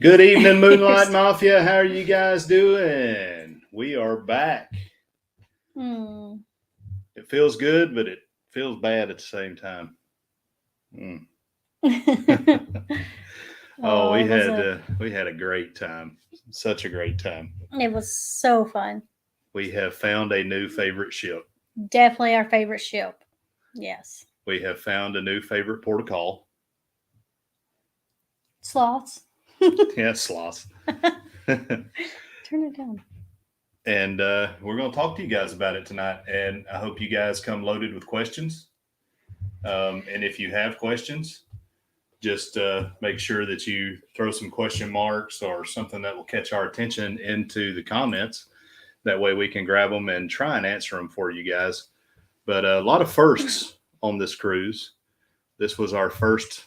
Good evening, Moonlight Mafia. How are you guys doing? We are back. It feels good, but it feels bad at the same time. Oh, we had a great time. Such a great time. It was so fun. We have found a new favorite ship. Definitely our favorite ship. Yes. We have found a new favorite port of call. Sloths. Yeah, sloths. Turn it down. And we're going to talk to you guys about it tonight. And I hope you guys come loaded with questions. And if you have questions, just make sure that you throw some question marks or something that will catch our attention into the comments. That way we can grab them and try and answer them for you guys. But a lot of firsts on this cruise. This was our first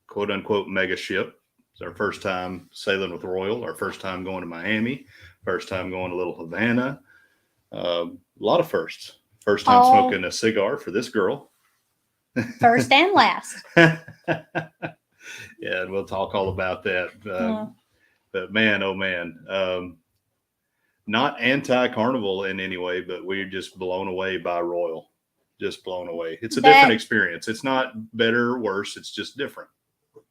quote unquote mega ship. It's our first time sailing with Royal, our first time going to Miami, first time going to Little Havana. A lot of firsts. First time smoking a cigar for this girl. First and last. Yeah, and we'll talk all about that. But man, oh man, not anti-Carnival in any way, but we're just blown away by Royal. Just blown away. It's a different experience. It's not better or worse. It's just different.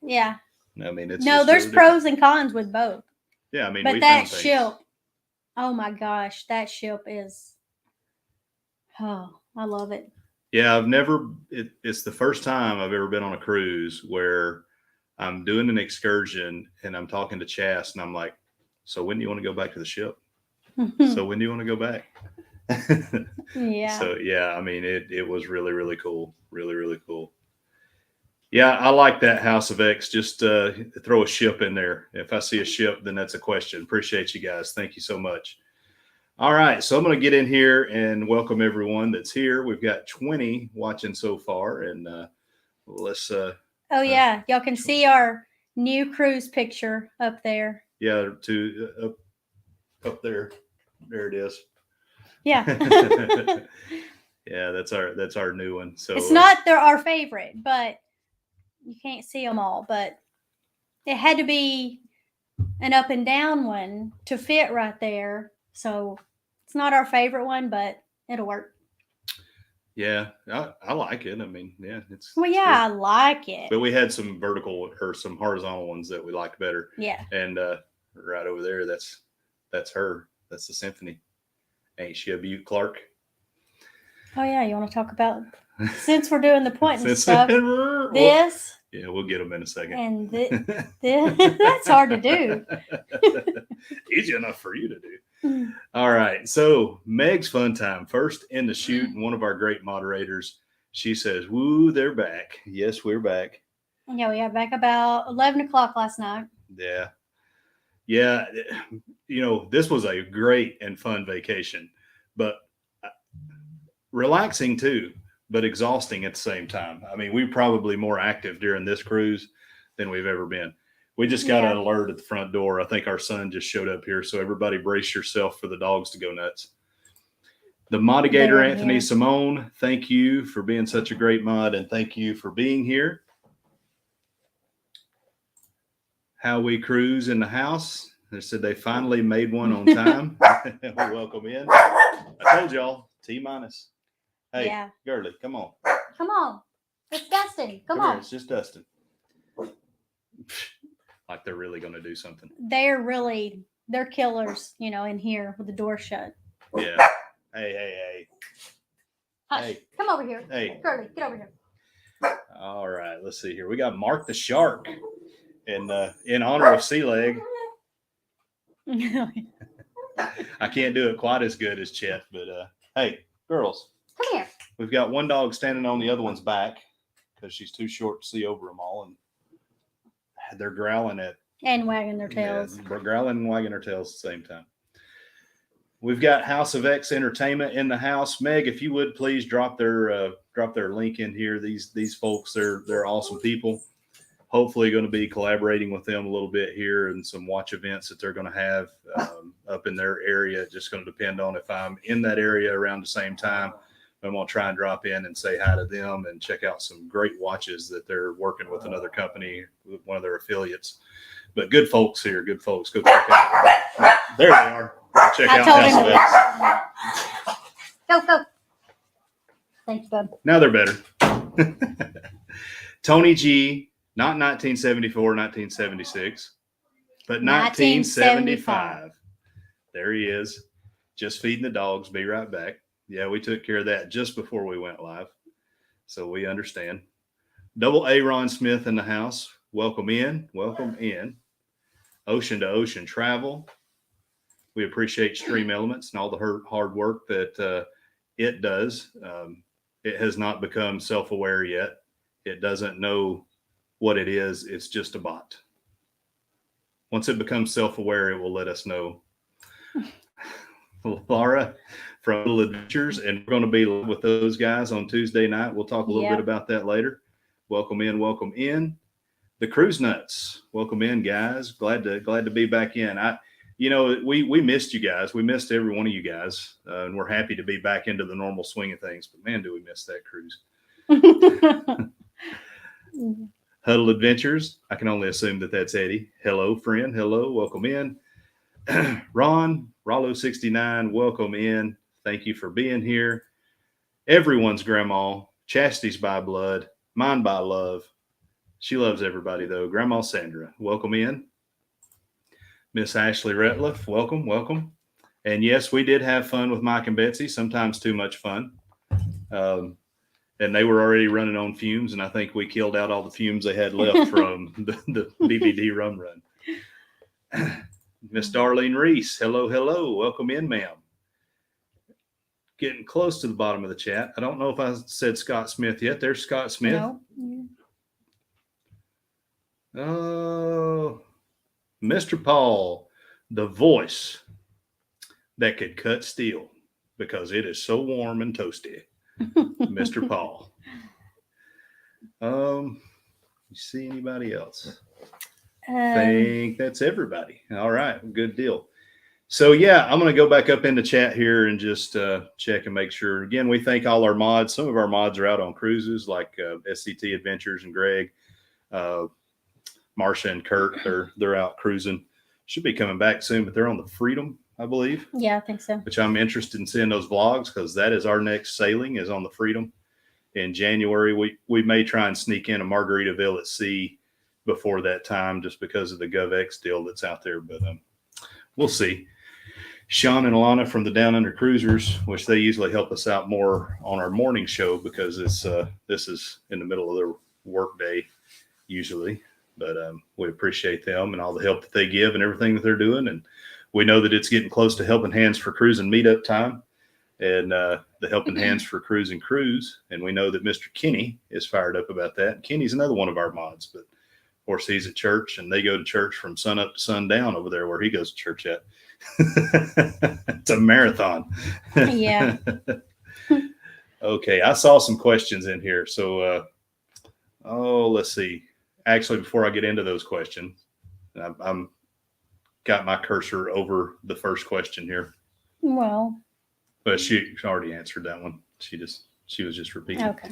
Yeah. I mean, it's there's pros and cons with both. Yeah, I mean, but that ship, oh my gosh, that ship is, I love it. Yeah, it's the first time I've ever been on a cruise where I'm doing an excursion and I'm talking to Chas and I'm like, so when do you want to go back to the ship? So when do you want to go back? Yeah. So yeah, I mean, it was really, really cool. Really, really cool. Yeah, I like that House of X. Just throw a ship in there. If I see a ship, then that's a question. Appreciate you guys. Thank you so much. All right, so I'm going to get in here and welcome everyone that's here. We've got 20 watching so far, and let's. Oh yeah, y'all can see our new cruise picture up there. Yeah, up there. There it is. Yeah. Yeah, that's our new one. So it's not our favorite, but you can't see them all. But it had to be an up and down one to fit right there. So it's not our favorite one, but it'll work. Yeah, I like it. I mean, yeah, it's. Well, yeah, I like it. But we had some vertical or some horizontal ones that we liked better. Yeah. And right over there, that's her. That's the Symphony. Ain't she a beaut, Clark? Oh yeah, you want to talk about since we're doing the pointing stuff? This. Yeah, we'll get them in a second. And that's hard to do. Easy enough for you to do. All right. So Meg's fun time. First in the shoot, and one of our great moderators, she says, woo, they're back. Yes, we're back. Yeah, we got back about 11 o'clock last night. Yeah. Yeah. You know, this was a great and fun vacation, but relaxing too, but exhausting at the same time. I mean, we're probably more active during this cruise than we've ever been. We just got an alert at the front door. I think our son just showed up here. So everybody brace yourself for the dogs to go nuts. The Modigator, Anthony Simone, thank you for being such a great mod. And thank you for being here. How we cruise in the house. They said they finally made one on time. Welcome in. I told y'all, T-minus. Hey, Girly, come on. Come on. It's Dustin. Come on. Here, it's just Dustin. Like they're really going to do something. They're killers, in here with the door shut. Yeah. Hey. Hush. Hey. Come over here. Hey. Girly, get over here. All right. Let's see here. We got Mark the Shark in honor of Sea Leg. I can't do it quite as good as Chet, but hey, girls. Come here. We've got one dog standing on the other one's back because she's too short to see over them all, and they're growling and wagging their tails. Yeah, growling and wagging their tails at the same time. We've got House of X Entertainment in the house. Meg, if you would please drop their link in here. These folks, they're awesome people. Hopefully going to be collaborating with them a little bit here and some watch events that they're going to have up in their area. Just going to depend on if I'm in that area around the same time. I'm going to try and drop in and say hi to them and check out some great watches that they're working with another company, one of their affiliates. But good folks here, good folks. Go check out. There they are. Check I out told him AussieEST. Go. Thanks, bud. Now they're better. Tony G, not 1974, 1976, but 1975. There he is. Just feeding the dogs. Be right back. Yeah, we took care of that just before we went live. So we understand. Double A Ron Smith in the house. Welcome in. Welcome in. Ocean to Ocean Travel. We appreciate Stream Elements and all the hard work that it does. It has not become self-aware yet. It doesn't know what it is. It's just a bot. Once it becomes self-aware, it will let us know. Laura from Little Adventures, and we're going to be with those guys on Tuesday night. We'll talk a little bit about that later. Welcome in, welcome in. The Cruise Nuts, welcome in, guys. Glad to be back in. We missed you guys. We missed every one of you guys, and we're happy to be back into the normal swing of things. But man, do we miss that cruise? Huddle Adventures. I can only assume that that's Eddie. Hello, friend. Hello, welcome in. Ron, Rollo69, welcome in. Thank you for being here. Everyone's grandma, Chastity's by blood, mine by love. She loves everybody, though. Grandma Sandra, welcome in. Miss Ashley Retliff, welcome. And yes, we did have fun with Mike and Betsy, sometimes too much fun. And they were already running on fumes, and I think we killed out all the fumes they had left from the DVD rum run. Miss Darlene Reese, hello. Welcome in, ma'am. Getting close to the bottom of the chat. I don't know if I said Scott Smith yet. There's Scott Smith. No. Oh, Mr. Paul, the voice that could cut steel because it is so warm and toasty. Mr. Paul. You see anybody else? I think that's everybody. All right, good deal. So yeah, I'm going to go back up into chat here and just check and make sure. Again, we thank all our mods. Some of our mods are out on cruises, like SCT Adventures and Greg, Marsha and Kurt. They're out cruising. Should be coming back soon, but they're on the Freedom, I believe. Yeah, I think so. Which I'm interested in seeing those vlogs, because that is our next sailing, is on the Freedom in January. We may try and sneak in a Margaritaville at sea before that time, just because of the GovX deal that's out there, but we'll see. Sean and Alana from the Downunder Cruisers, which they usually help us out more on our morning show, because it's this is in the middle of their work day usually, but we appreciate them and all the help that they give and everything that they're doing. And we know that it's getting close to Helping Hands for Cruising meetup time, and the Helping Hands for Cruising cruise, and we know that Mr. Kenny is fired up about that. Kenny's another one of our mods, but of course, he's at church, and they go to church from sun up to sundown over there where he goes to church at. It's a marathon. Yeah. Okay, I saw some questions in here. So, let's see. Actually, before I get into those questions, I'm got my cursor over the first question here. Well. But she already answered that one. She was just repeating. Okay.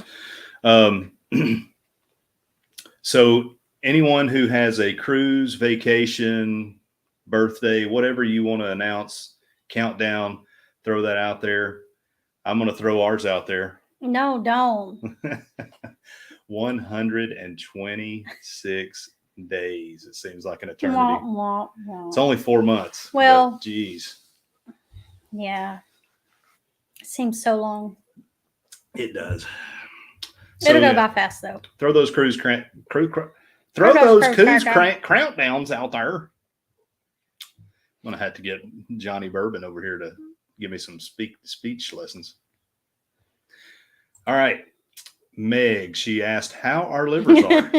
So anyone who has a cruise, vacation, birthday, whatever you want to announce, countdown, throw that out there. I'm going to throw ours out there. No, don't. 126 days. It seems like an eternity. It's only 4 months. Well, geez. Yeah. It seems so long. It does. It'll go by fast, though. Throw those cruise countdowns out there. I'm going to have to get Johnny Bourbon over here to give me some speech lessons. All right. Meg, she asked how our livers are.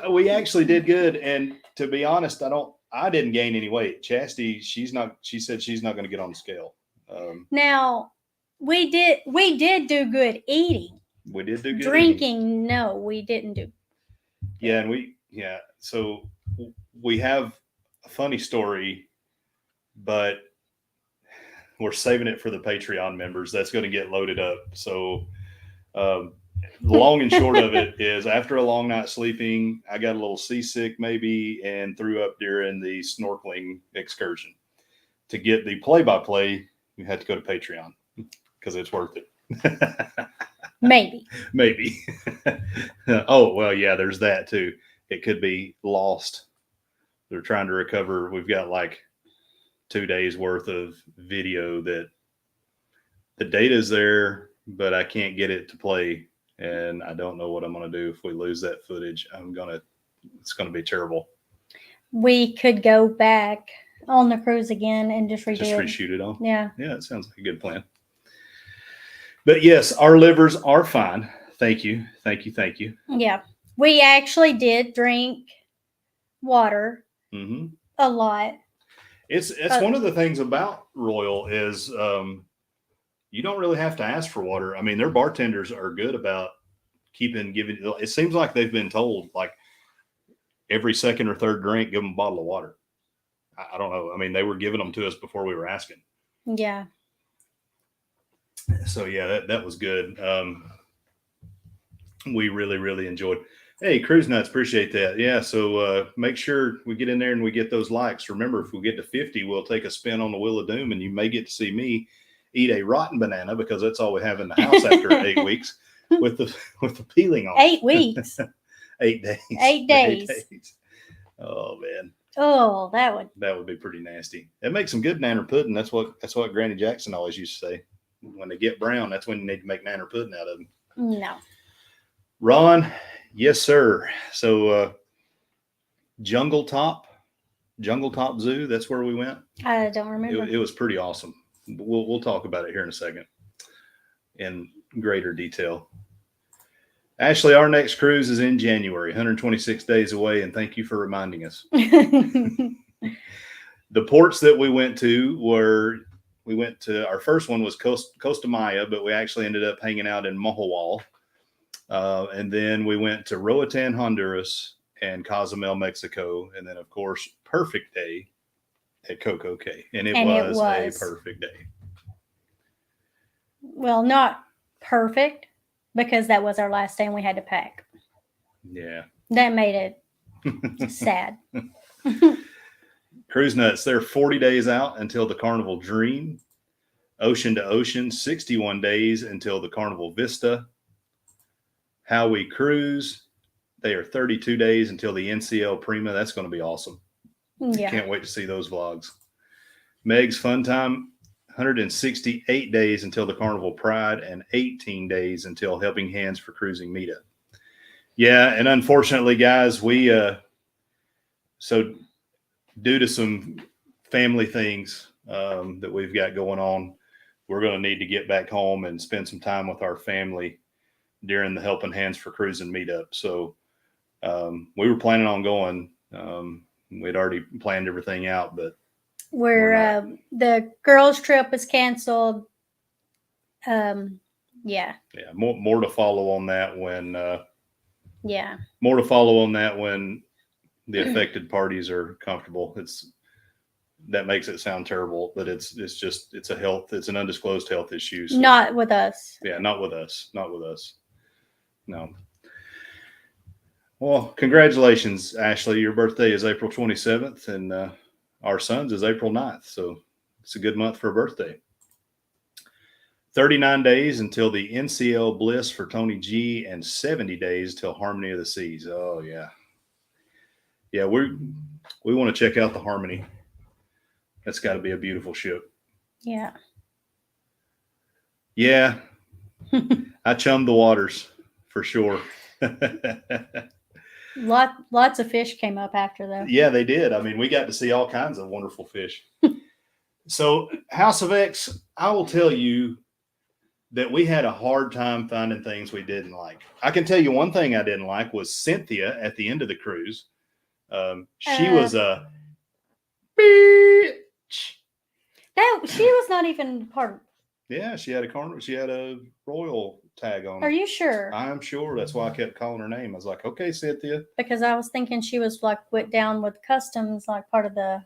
We actually did good. And to be honest, I didn't gain any weight. Chastity, she said she's not going to get on the scale. Now, we did do good eating. We did do good drinking. Eating. No, we didn't do. Yeah. And so we have a funny story, but we're saving it for the Patreon members. That's going to get loaded up. So the long and short of it is after a long night sleeping, I got a little seasick maybe and threw up during the snorkeling excursion. To get the play-by-play, you had to go to Patreon because it's worth it. Maybe. Maybe. Oh, well, yeah, there's that too. It could be lost. They're trying to recover. We've got like 2 days worth of video that the data's there, but I can't get it to play. And I don't know what I'm going to do if we lose that footage. It's going to be terrible. We could go back on the cruise again and just reshoot it all. Yeah. Yeah, it sounds like a good plan. But yes, our livers are fine. Thank you. Thank you. Thank you. Yeah. We actually did drink water a lot. It's one of the things about Royal is you don't really have to ask for water. I mean, their bartenders are good about giving. It seems like they've been told like every second or third drink, give them a bottle of water. I don't know. I mean, they were giving them to us before we were asking. Yeah. So yeah, that was good. We really, really enjoyed. Hey, Cruise Nuts, appreciate that. Yeah, so make sure we get in there and we get those likes. Remember, if we get to 50, we'll take a spin on the Wheel of Doom, and you may get to see me eat a rotten banana because that's all we have in the house after 8 weeks with the peeling off. 8 weeks. 8 days. 8 days. 8 days. Oh man. Oh, that would be pretty nasty. It makes some good nanner pudding. That's what Granny Jackson always used to say. When they get brown, that's when you need to make nanner pudding out of them. No. Ron, yes, sir. So Jungle Top Zoo, that's where we went. I don't remember. It was pretty awesome. We'll talk about it here in a second in greater detail. Ashley, our next cruise is in January, 126 days away, and thank you for reminding us. The ports that we went to our first one was Costa Maya, but we actually ended up hanging out in Mojoal. And then we went to Roatan, Honduras, and Cozumel, Mexico. And then, of course, perfect day at Coco Cay. And it was a perfect day. Well, not perfect, because that was our last day and we had to pack. Yeah. That made it sad. Cruise Nuts, they're 40 days out until the Carnival Dream. Ocean to Ocean, 61 days until the Carnival Vista. How We Cruise, they are 32 days until the NCL Prima. That's going to be awesome. Yeah. Can't wait to see those vlogs. Meg's Fun Time, 168 days until the Carnival Pride and 18 days until Helping Hands for Cruising Meetup. Yeah, and unfortunately, guys, so due to some family things that we've got going on, we're going to need to get back home and spend some time with our family during the Helping Hands for Cruising Meetup. So we were planning on going. We'd already planned everything out, but the girls' trip was canceled. Yeah. Yeah, more to follow on that when. Yeah. More to follow on that when the affected parties are comfortable. That makes it sound terrible, but it's an undisclosed health issue. So, not with us. Yeah, not with us. No. Well, congratulations, Ashley. Your birthday is April 27th, and our son's is April 9th. So it's a good month for a birthday. 39 days until the NCL Bliss for Tony G, and 70 days till Harmony of the Seas. Oh, yeah. Yeah, we want to check out the Harmony. That's got to be a beautiful ship. Yeah. Yeah. I chummed the waters for sure. Lots of fish came up after that. Yeah, they did. I mean, we got to see all kinds of wonderful fish. So House of X, I will tell you that we had a hard time finding things we didn't like. I can tell you one thing I didn't like was Cynthia at the end of the cruise. She was a bitch. She was not even part of. Yeah, she had a Royal tag on. Are you sure? I'm sure. That's why I kept calling her name. I was like, okay, Cynthia. Because I was thinking she was like went down with customs, like part of the.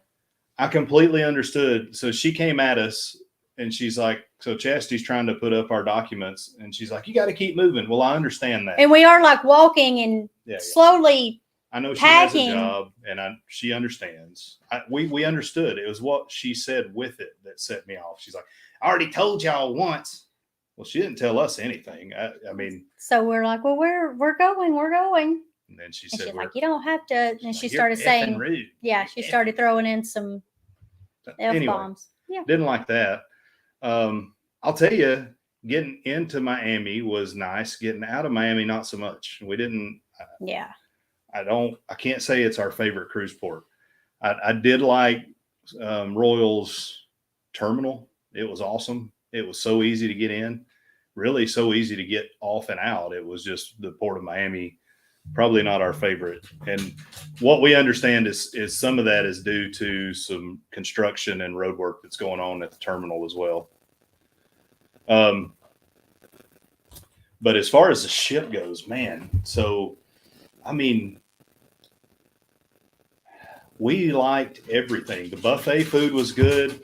I completely understood. So she came at us And she's like, so Chastity's trying to put up our documents, and she's like, you got to keep moving. Well, I understand that. And we are like walking and slowly. I know she packing. has a job, and she understands. We understood. It was what she said with it that set me off. She's like, I already told y'all once. Well, she didn't tell us anything. I mean. So we're like, well, we're going. And then she and said, she's like, you don't have to. And she like, started saying, rude. Yeah, she started throwing in some F-bombs. Anyway, didn't like that. I'll tell you, getting into Miami was nice. Getting out of Miami, not so much. We didn't. I can't say it's our favorite cruise port. I did like Royal's terminal. It was awesome. It was so easy to get in, really so easy to get off and out. It was just the Port of Miami, probably not our favorite. And what we understand is some of that is due to some construction and road work that's going on at the terminal as well. But as far as the ship goes, man, so, I mean, we liked everything. The buffet food was good.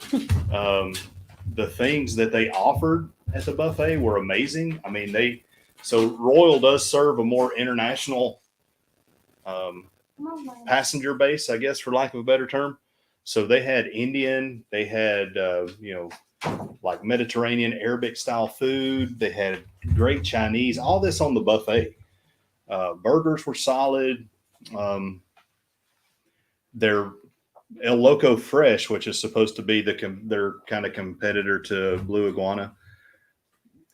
The things that they offered at the buffet were amazing. I mean, so Royal does serve a more international passenger base, I guess, for lack of a better term. So they had Indian, they had, like Mediterranean, Arabic style food. They had great Chinese, all this on the buffet. Burgers were solid. Their El Loco Fresh, which is supposed to be their kind of competitor to Blue Iguana,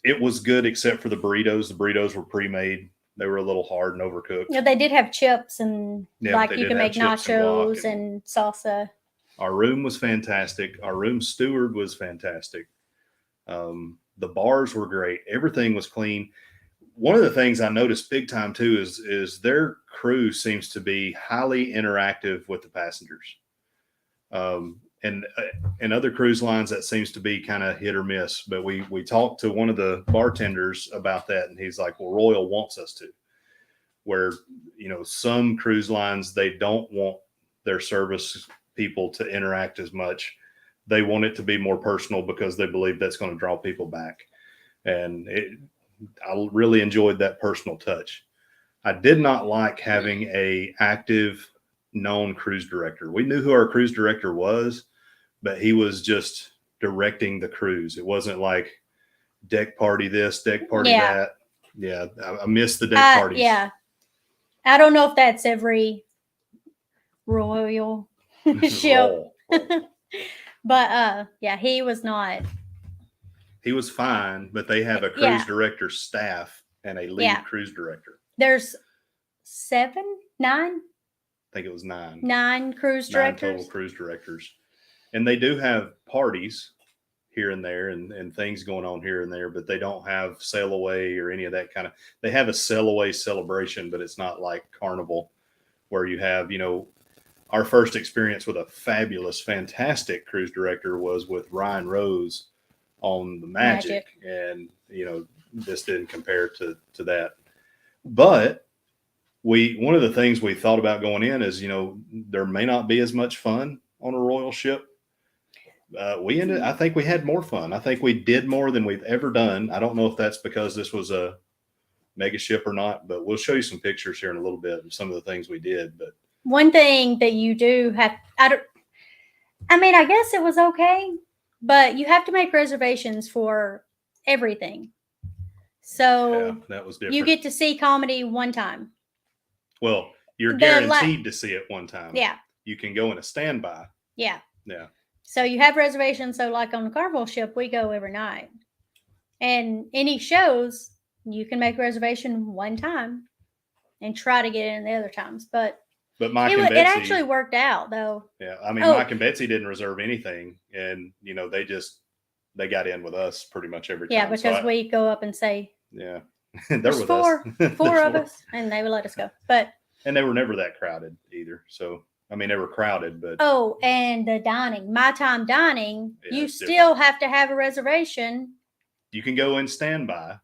it was good except for the burritos. The burritos were pre-made. They were a little hard and overcooked. Yeah, they did have chips and like you can make nachos and salsa. Our room was fantastic. Our room steward was fantastic. The bars were great. Everything was clean. One of the things I noticed big time too is their crew seems to be highly interactive with the passengers. And in other cruise lines, that seems to be kind of hit or miss. But we talked to one of the bartenders about that, and he's like, well, Royal wants us to. Where, some cruise lines, they don't want their service people to interact as much. They want it to be more personal because they believe that's going to draw people back. And I really enjoyed that personal touch. I did not like having a active known cruise director. We knew who our cruise director was, but he was just directing the cruise. It wasn't like deck party this, deck party that. Yeah, I miss the deck parties. Yeah. I don't know if that's every Royal ship. But he was not. He was fine, but they have a cruise director staff and a lead cruise director. There's 9? I think it was 9. 9 cruise directors. 9 total cruise directors. And they do have parties here and there and things going on here and there, but they don't have sail away or any of that kind of. They have a sail away celebration, but it's not like Carnival where you have, our first experience with a fabulous, fantastic cruise director was with Ryan Rose on the Magic. And, this didn't compare to that. But one of the things we thought about going in is, there may not be as much fun on a Royal ship. I think we had more fun. I think we did more than we've ever done. I don't know if that's because this was a mega ship or not, but we'll show you some pictures here in a little bit of some of the things we did. But one thing that you do have, I guess it was okay, but you have to make reservations for everything. So that was different. You get to see comedy one time. Well, you're guaranteed to see it one time. Yeah. You can go in a standby. Yeah. Yeah. So you have reservations. So like on the Carnival ship, we go every night. And any shows, you can make a reservation one time and try to get in the other times. But Mike and Betsy, it actually worked out though. Yeah. I mean, Mike and Betsy didn't reserve anything. And, they got in with us pretty much every time. Yeah, because we go up and say, yeah, there's four of us, and they would let us go. And they were never that crowded either. So, I mean, they were crowded, but. Oh, and the dining, my time dining, you still have to have a reservation. You can go in standby.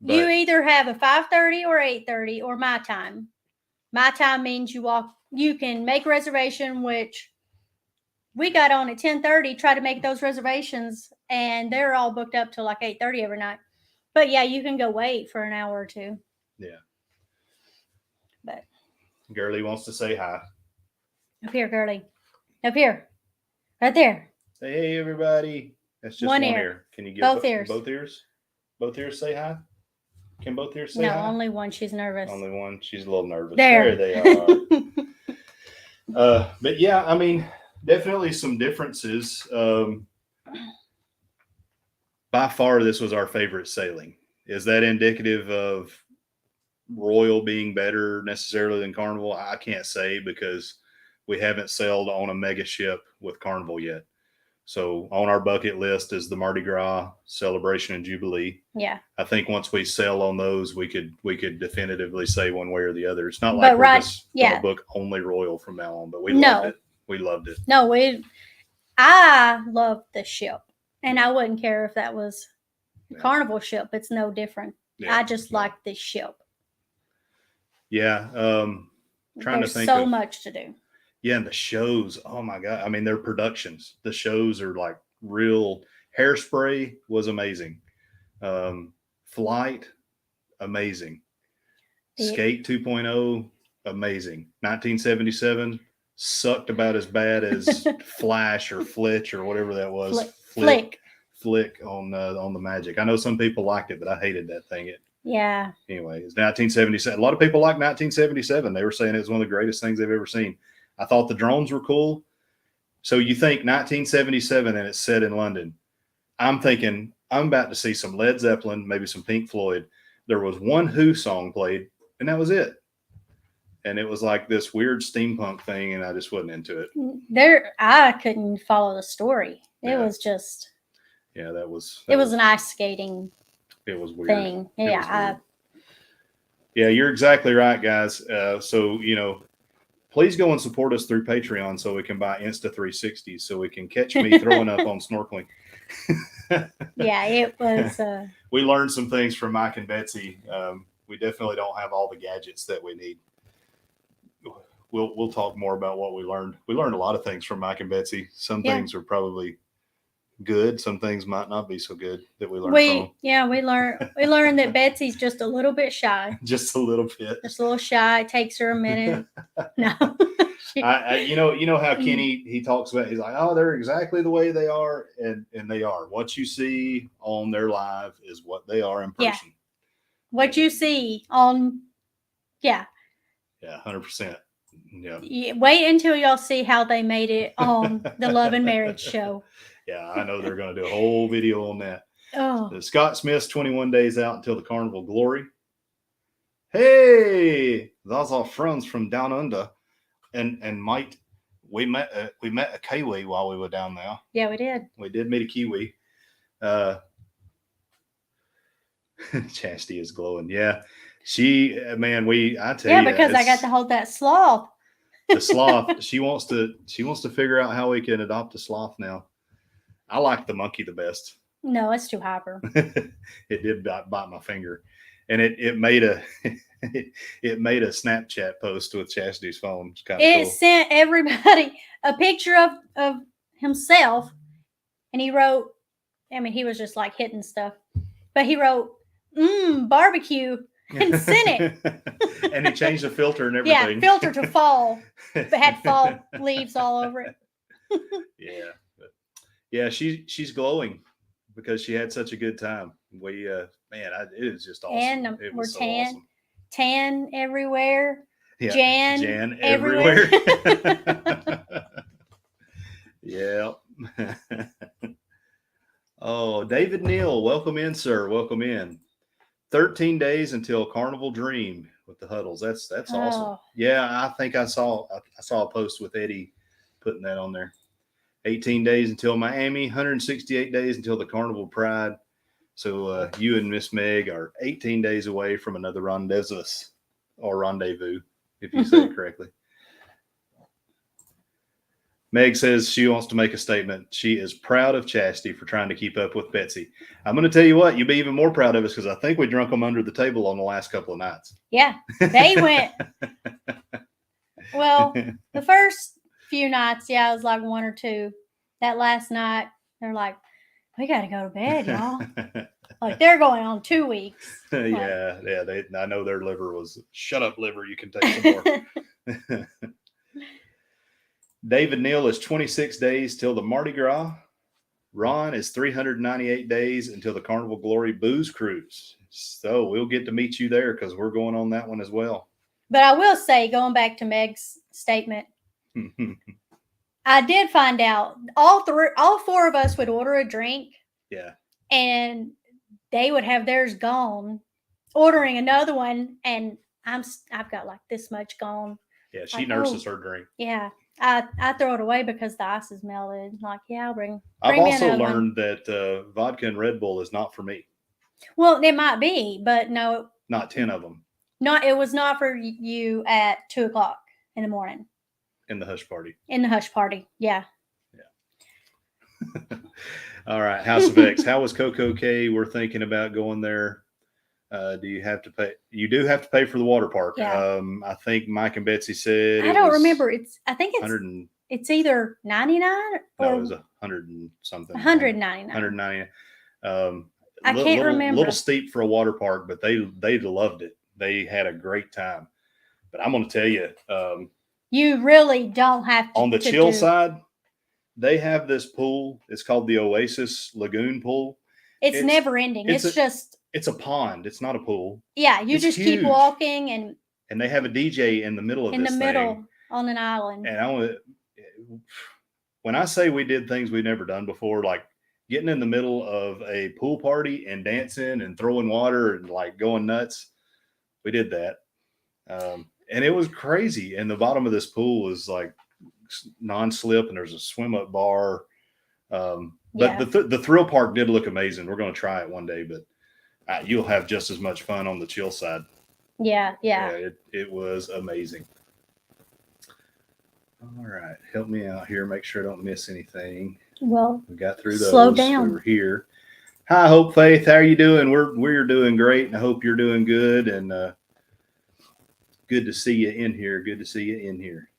You either have a 5:30 or 8:30 or my time. My time means you can make a reservation, which we got on at 10:30, tried to make those reservations, and they're all booked up till like 8:30 every night. But yeah, you can go wait for an hour or two. Yeah. But Girly wants to say hi. up here, girly. Up here. Right there. Say hey, everybody. That's just One one ear. ear. Can you give Both ears. Both ears? Both ears say hi? Can both ears say No, hi? only one. She's nervous. Only one. She's a little nervous. There. There they are. But yeah, I mean, definitely some differences. By far, this was our favorite sailing. Is that indicative of Royal being better necessarily than Carnival? I can't say because we haven't sailed on a mega ship with Carnival yet. So on our bucket list is the Mardi Gras Celebration and Jubilee. Yeah. I think once we sail on those, we could definitively say one way or the other. It's not like we're just going to book only Royal from now on, but we loved it. We loved it. No, I loved the ship, and I wouldn't care if that was a Carnival ship. It's no different. Yeah. I just like this ship. Yeah. Trying There's to think so much to do. Yeah, and the shows, oh my God. I mean, they're productions. The shows are like real. Hairspray was amazing. Flight, amazing. Skate 2.0, amazing. 1977, sucked about as bad as Flash or Flitch or whatever that was. Flick on the Magic. I know some people liked it, but I hated that thing. Yeah. Anyway, it's 1977. A lot of people like 1977. They were saying it was one of the greatest things they've ever seen. I thought the drones were cool. So you think 1977 and it's set in London. I'm thinking I'm about to see some Led Zeppelin, maybe some Pink Floyd. There was one Who song played, and that was it. And it was like this weird steampunk thing, and I just wasn't into it. I couldn't follow the story. It was just. Yeah, that was an ice skating. It was weird. Thing. Yeah. Yeah, you're exactly right, guys. So, please go and support us through Patreon so we can buy Insta360s so we can catch me throwing up on snorkeling. Yeah, it was. We learned some things from Mike and Betsy. We definitely don't have all the gadgets that we need. We'll talk more about what we learned. We learned a lot of things from Mike and Betsy. Some things are probably good. Some things might not be so good that we learned from. Yeah, we learned that Betsy's just a little bit shy. Just a little bit. Just a little shy. It takes her a minute. No. You know how Kenny, he talks about, he's like, oh, they're exactly the way they are. And they are. What you see on their live is what they are in person. Yeah. What you see on, Yeah, 100%. Yeah. Wait until y'all see how they made it on the Love and Marriage show. Yeah, I know they're going to do a whole video on that. Oh. Scott Smith's 21 days out until the Carnival Glory. Hey, those are friends from Downunder. And Mike, we met a Kiwi while we were down there. Yeah, we did. We did meet a Kiwi. Chastity is glowing. Yeah. I tell you. Yeah, because I got to hold that sloth. The sloth. She wants to figure out how we can adopt a sloth now. I like the monkey the best. No, it's too hyper. It did bite my finger, and it made a Snapchat post with Chastity's phone. It's kind of cool. Sent everybody a picture of himself, and he wrote. I mean, he was just like hitting stuff, but he wrote barbecue and sent it. And he changed the filter and everything. Yeah, filter to fall, but had fall leaves all over it. Yeah. Yeah, she's glowing because she had such a good time. It is just awesome. And we're so tan, awesome. Tan everywhere. Yeah, Jan everywhere. Yeah. Oh, David Neal, welcome in, sir. Welcome in. 13 days until Carnival Dream with the Huddles. That's awesome. Yeah, I think I saw a post with Eddie putting that on there. 18 days until Miami, 168 days until the Carnival Pride. So you and Miss Meg are 18 days away from another rendezvous, if you say it correctly. Meg says she wants to make a statement. She is proud of Chastity for trying to keep up with Betsy. I'm going to tell you what, you'll be even more proud of us because I think we drunk them under the table on the last couple of nights. Yeah, they went. Well, the first few nights, yeah, it was like 1 or 2. That last night, they're like, we got to go to bed, y'all. Like they're going on 2 weeks. Like, yeah. I know their liver was shut up, liver. You can take some more. David Neal is 26 days till the Mardi Gras. Ron is 398 days until the Carnival Glory Booze Cruise. So we'll get to meet you there because we're going on that one as well. But I will say, going back to Meg's statement, I did find out all 4 of us would order a drink. Yeah. And they would have theirs gone, ordering another one, and I've got like this much gone. Yeah, she like, nurses her drink. Yeah. I throw it away because the ice is melted. Like, yeah, I'll bring I've me also another learned one. that vodka and Red Bull is not for me. Well, it might be, but no. Not 10 of them. It was not for you at 2:00 in the morning. In the hush party. In the hush party, yeah. Yeah. All right, House of X. How was Coco Cay? We're thinking about going there. Do you have to pay? You do have to pay for the water park. Yeah. I think Mike and Betsy said I don't remember. I think it's either 99 or no, it was 100 and something. 199. 199. I can't remember. A little steep for a water park, but they loved it. They had a great time. But I'm going to tell you, you really don't have to. On the chill side, they have this pool. It's called the Oasis Lagoon Pool. It's never ending. It's a pond. It's not a pool. Yeah, you just keep walking and they have a DJ in the middle of this thing. On an island. And when I say we did things we've never done before, like getting in the middle of a pool party and dancing and throwing water and like going nuts, we did that. And it was crazy. And the bottom of this pool is like non-slip, and there's a swim up bar. But the thrill park did look amazing. We're going to try it one day, but you'll have just as much fun on the chill side. Yeah. It was amazing. All right, help me out here. Make sure I don't miss anything. Well, we got through those. Slow down. We were here. Hi, Hope Faith. How are you doing? We're doing great, and I hope you're doing good. And good to see you in here. Good to see you in here.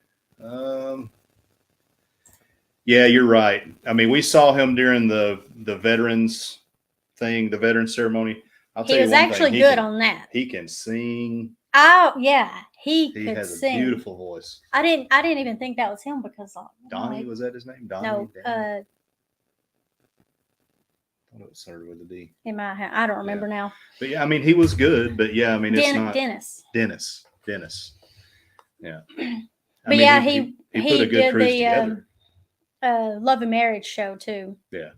Yeah, you're right. I mean, we saw him during the veterans thing, the veterans ceremony. I'll tell you one thing. He was actually good on that. He can sing. Oh yeah, he has a beautiful voice. I didn't even think that was him because Donnie, was that his name? Donnie? No, I thought it started with a D. It might have. I don't remember now. But yeah, I mean, he was good. But yeah, I mean, it's not Dennis. Yeah. But yeah, he put a good cruise together. Love and Marriage show too. Yeah.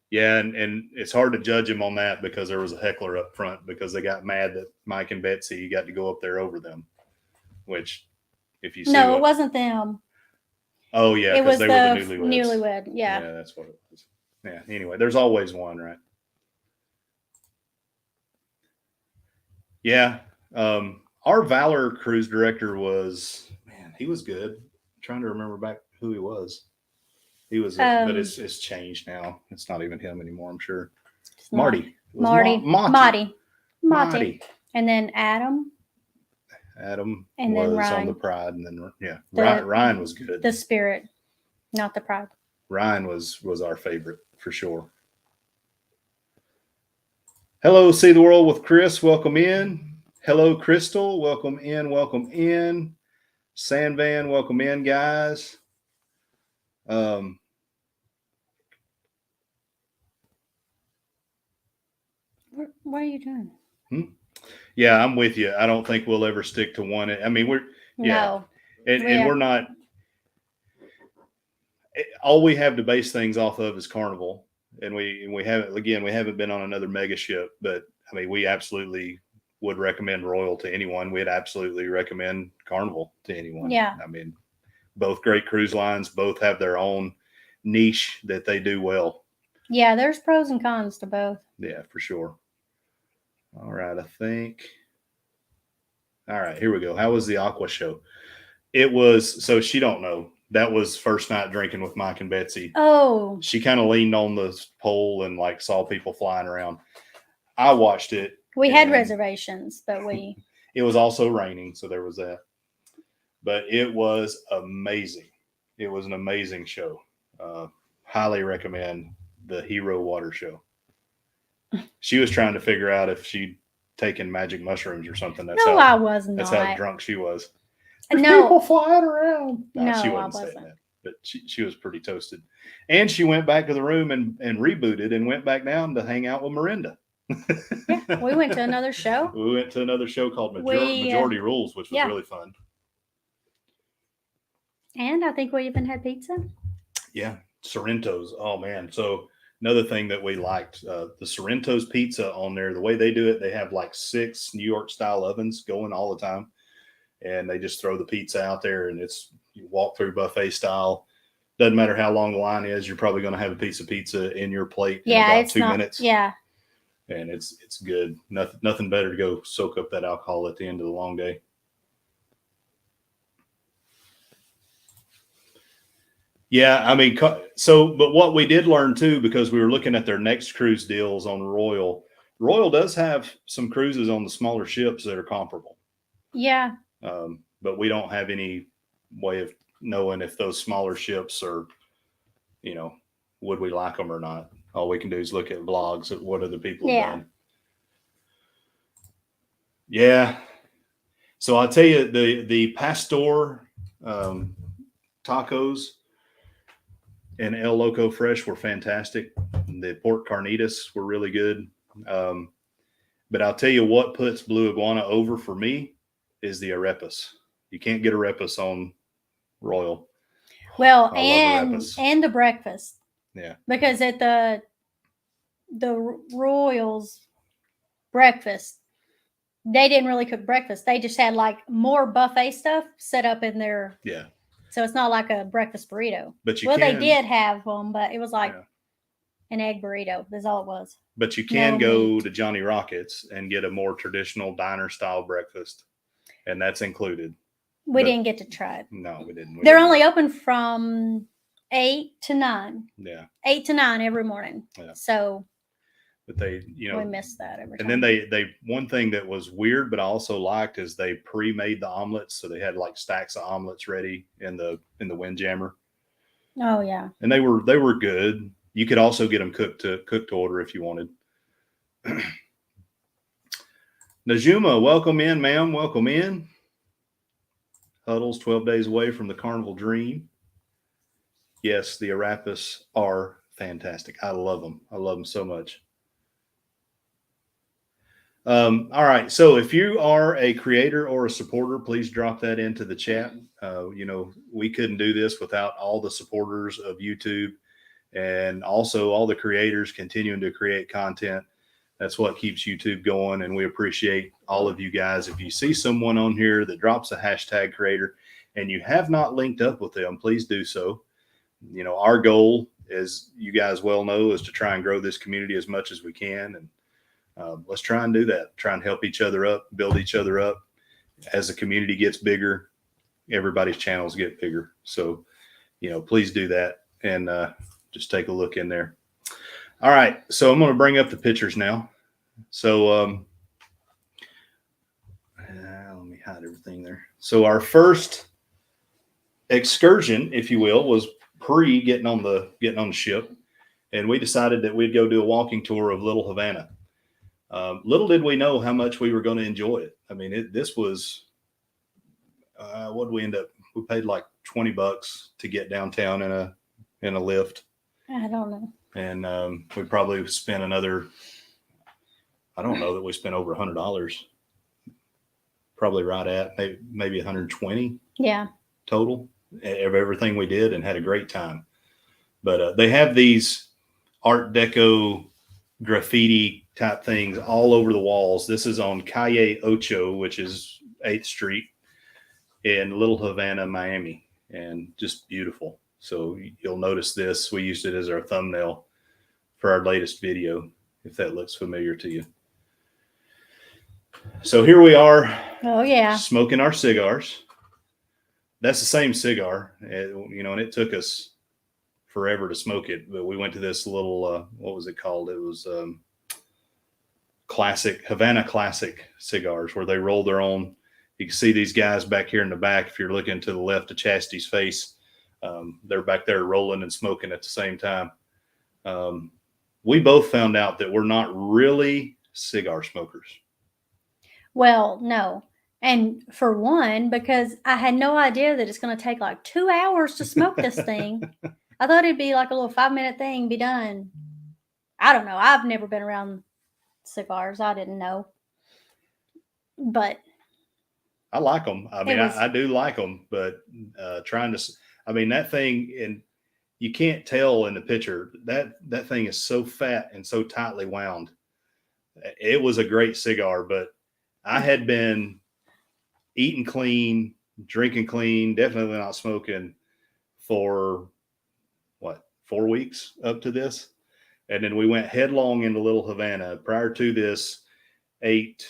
Yeah, and it's hard to judge him on that because there was a heckler up front because they got mad that Mike and Betsy got to go up there over them. Which, if you see, it wasn't them. Oh yeah, it was they the were the newlywed. Yeah, that's what it was. Yeah. Anyway, there's always one, right? Yeah. Our Valor cruise director he was good. I'm trying to remember back who he was. He was, but it's changed now. It's not even him anymore, I'm sure. Marty. Marty. And then Adam. And then was Ryan. On the Pride. And then, Ryan was good. The Spirit, not the Pride. Ryan was our favorite for sure. Hello, See the World with Chris. Welcome in. Hello, Crystal. Welcome in. Sandvan, welcome in, guys. What are you doing? Yeah, I'm with you. I don't think we'll ever stick to one. I mean, we're not. All we have to base things off of is Carnival, and we haven't been on another mega ship. But I mean, we absolutely would recommend Royal to anyone. We'd absolutely recommend Carnival to anyone. Yeah, I mean, both great cruise lines. Both have their own niche that they do well. Yeah, there's pros and cons to both. Yeah, for sure. All right, I think. All right, here we go. How was the Aqua show? It was, so she don't know. That was first night drinking with Mike and Betsy. Oh. She kind of leaned on the pole and like saw people flying around. I watched it. We had reservations, but it was also raining, so there was that. But it was amazing. It was an amazing show. Highly recommend the Hero Water Show. She was trying to figure out if she'd taken magic mushrooms or something. That's No, how I was that's how not. drunk she was. No. There's people flying around. No, she I wasn't saying wasn't. that, but she was pretty toasted. And she went back to the room and rebooted and went back down to hang out with Miranda. Yeah, we went to another show. We went to another show called Majority Rules, which was really fun. And I think we even had pizza. Yeah, Sorrento's. Oh man! So another thing that we liked, the Sorrento's pizza on there. The way they do it, they have like 6 New York style ovens going all the time, and they just throw the pizza out there, and you walk through buffet style. Doesn't matter how long the line is, you're probably going to have a piece of pizza in your plate in about 2 minutes. Yeah. And it's good. Nothing better to go soak up that alcohol at the end of the long day. Yeah, I mean, but what we did learn too, because we were looking at their next cruise deals on Royal. Royal does have some cruises on the smaller ships that are comparable. Yeah. But we don't have any way of knowing if those smaller ships are, would we like them or not. All we can do is look at vlogs of what other people have done. Yeah. So I'll tell you, the Pastor tacos and El Loco Fresh were fantastic. The pork carnitas were really good. But I'll tell you what puts Blue Iguana over for me is the arepas. You can't get arepas on Royal. Well, and the breakfast. Yeah. Because at the Royals breakfast, they didn't really cook breakfast. They just had like more buffet stuff set up in their. Yeah. So it's not like a breakfast burrito. But they did have one, but it was like an egg burrito. That's all it was. But you can go to Johnny Rockets and get a more traditional diner style breakfast, and that's included. We didn't get to try it. No, we didn't. They're only open from 8 to 9. Yeah. 8 to 9 every morning. Yeah. So. But they, we missed that every time. And then they one thing that was weird, but I also liked is they pre-made the omelets, so they had like stacks of omelets ready in the Windjammer. Oh yeah. And they were good. You could also get them cooked to order if you wanted. Najuma, welcome in, ma'am. Welcome in. Huddle's 12 days away from the Carnival Dream. Yes, the arepas are fantastic. I love them. I love them so much. All right. So if you are a creator or a supporter, please drop that into the chat. We couldn't do this without all the supporters of YouTube and also all the creators continuing to create content. That's what keeps YouTube going. And we appreciate all of you guys. If you see someone on here that drops a hashtag creator and you have not linked up with them, please do so. Our goal, as you guys well know, is to try and grow this community as much as we can. And let's try and do that. Try and help each other up, build each other up. As the community gets bigger, everybody's channels get bigger. So, please do that and just take a look in there. All right. So I'm going to bring up the pictures now. So let me hide everything there. So our first excursion, if you will, was getting on the ship. And we decided that we'd go do a walking tour of Little Havana. Little did we know how much we were going to enjoy it. I mean, this was, what did we end up? We paid like $20 to get downtown in a lift. I don't know. And we probably spent another, I don't know that we spent over $100. Probably right at maybe 120. Yeah. Total of everything we did, and had a great time. But they have these Art Deco graffiti type things all over the walls. This is on Calle Ocho, which is 8th Street in Little Havana, Miami, and just beautiful. So you'll notice this. We used it as our thumbnail for our latest video, if that looks familiar to you. So here we are. Oh yeah. Smoking our cigars. That's the same cigar, and it took us forever to smoke it, but we went to this little, what was it called? It was Havana Classic cigars, where they roll their own. You can see these guys back here in the back. If you're looking to the left of Chastity's face, They're back there rolling and smoking at the same time. We both found out that we're not really cigar smokers. Well, no. And for one, because I had no idea that it's going to take like 2 hours to smoke this thing. I thought it'd be like a little 5-minute thing, be done. I don't know. I've never been around cigars. I didn't know. But I like them. I mean, I do like them, but that thing, and you can't tell in the picture, that thing is so fat and so tightly wound. It was a great cigar, but I had been eating clean, drinking clean, definitely not smoking for 4 weeks up to this. And then we went headlong into Little Havana. Prior to this, ate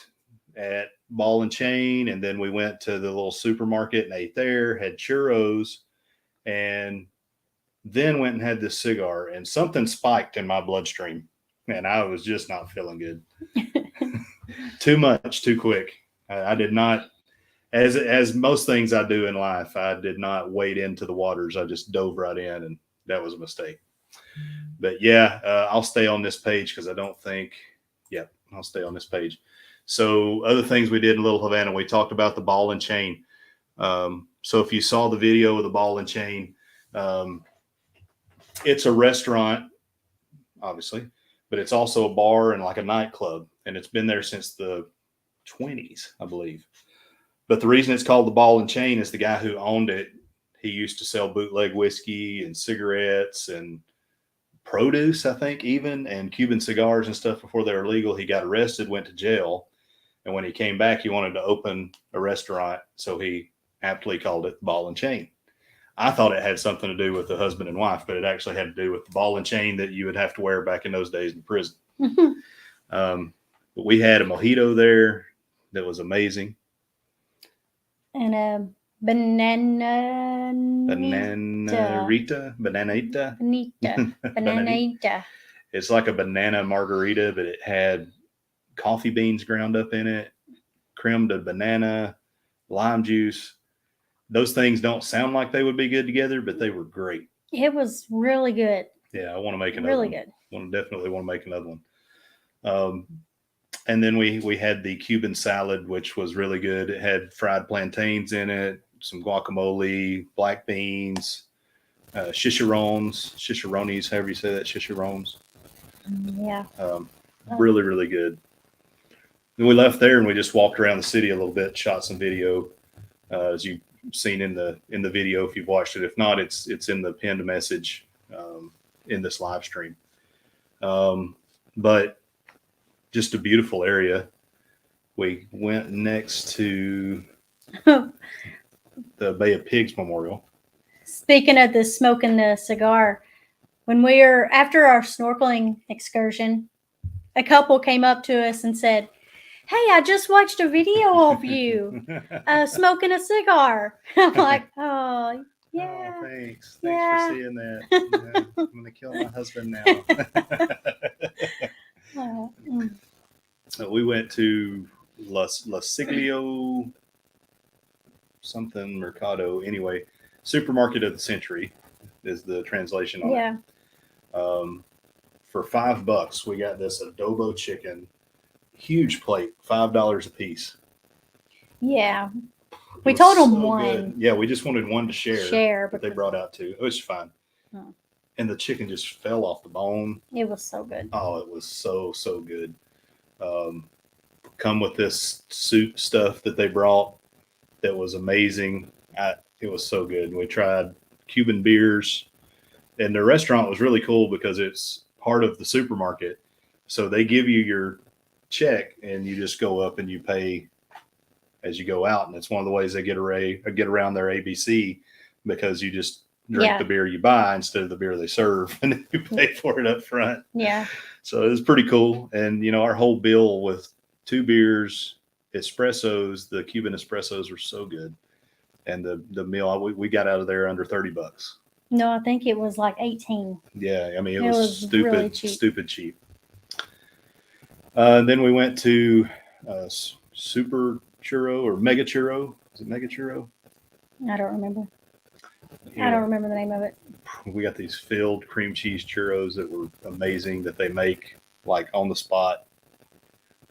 at Ball and Chain, and then we went to the little supermarket and ate there, had churros, and then went and had this cigar, and something spiked in my bloodstream, and I was just not feeling good. Too much, too quick. I did not, as most things I do in life, I did not wade into the waters. I just dove right in, and that was a mistake. But yeah, I'll stay on this page because I don't think, I'll stay on this page. So other things we did in Little Havana, we talked about the Ball and Chain. So if you saw the video of the Ball and Chain, it's a restaurant, obviously, but it's also a bar and like a nightclub. And it's been there since the 20s, I believe. But the reason it's called the Ball and Chain is the guy who owned it, he used to sell bootleg whiskey and cigarettes and produce, I think, even, and Cuban cigars and stuff before they were legal. He got arrested, went to jail. And when he came back, he wanted to open a restaurant. So he aptly called it Ball and Chain. I thought it had something to do with the husband and wife, but it actually had to do with the ball and chain that you would have to wear back in those days in prison. But we had a mojito there that was amazing. And a banana. Bananita. It's like a banana margarita, but it had coffee beans ground up in it, creme de banana, lime juice. Those things don't sound like they would be good together, but they were great. It was really good. Yeah, I want to make another really one. Good. Definitely want to make another one. And then we had the Cuban salad, which was really good. It had fried plantains in it, some guacamole, black beans, chicharrones, however you say that, chicharrones. Yeah. Really, really good. Then we left there and we just walked around the city a little bit, shot some video, as you've seen in the video if you've watched it. If not, it's in the pinned message in this live stream. But just a beautiful area. We went next to the Bay of Pigs Memorial. Speaking of the smoking the cigar, when we were after our snorkeling excursion, a couple came up to us and said, "Hey, I just watched a video of you smoking a cigar." I'm like, "Oh, yeah." Oh, thanks. Yeah. Thanks for seeing that. Yeah, I'm going to kill my husband now. We went to La Siglio something Mercado. Anyway, supermarket of the century is the translation on it. For $5, we got this adobo chicken, huge plate, $5 a piece. Yeah. We told them one. Good. Yeah, we just wanted one to share but they brought out two. It was fine. And the chicken just fell off the bone. It was so good. Oh, it was so good. Come with this soup stuff that they brought that was amazing. It was so good. We tried Cuban beers, and the restaurant was really cool because it's part of the supermarket. So they give you your check and you just go up and you pay as you go out. And it's one of the ways they get around their ABC, because you just drink the beer you buy instead of the beer they serve, and you pay for it up front. Yeah. So it was pretty cool. And, our whole bill with 2 beers, espressos, the Cuban espressos were so good. And the meal, we got out of there under $30. No, I think it was like 18. Yeah. I mean, it was stupid, really cheap. Stupid cheap. Then we went to Super Churro or Mega Churro. Is it Mega Churro? I don't remember. I don't remember the name of it. We got these filled cream cheese churros that were amazing that they make like on the spot.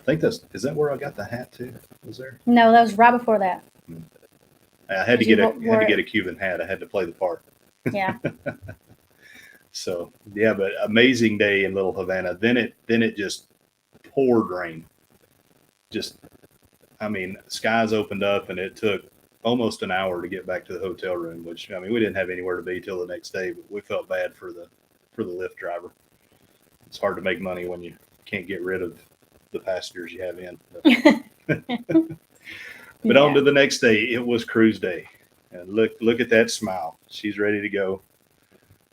I think is that where I got the hat too? Was there? No, that was right before that. I had to get a Cuban hat. I had to play the part. Yeah. So yeah, but amazing day in Little Havana. Then it just poured rain. Just, I mean, skies opened up and it took almost an hour to get back to the hotel room, which, I mean, we didn't have anywhere to be till the next day, but we felt bad for the Lyft driver. It's hard to make money when you can't get rid of the passengers you have in. But on to the next day, it was cruise day. And look at that smile. She's ready to go.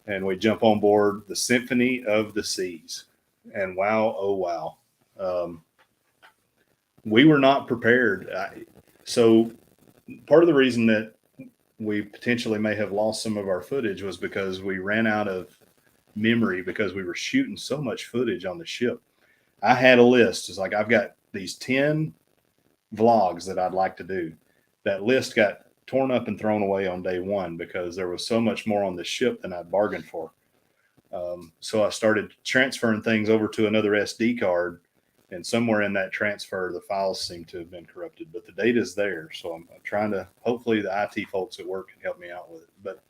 And we jump on board the Symphony of the Seas. And wow, oh wow. We were not prepared. So part of the reason that we potentially may have lost some of our footage was because we ran out of memory because we were shooting so much footage on the ship. I had a list. It's like I've got these 10 vlogs that I'd like to do. That list got torn up and thrown away on day one because there was so much more on the ship than I'd bargained for. So I started transferring things over to another SD card, and somewhere in that transfer, the files seem to have been corrupted, but the data is there. So I'm trying to, hopefully the IT folks at work can help me out with it. But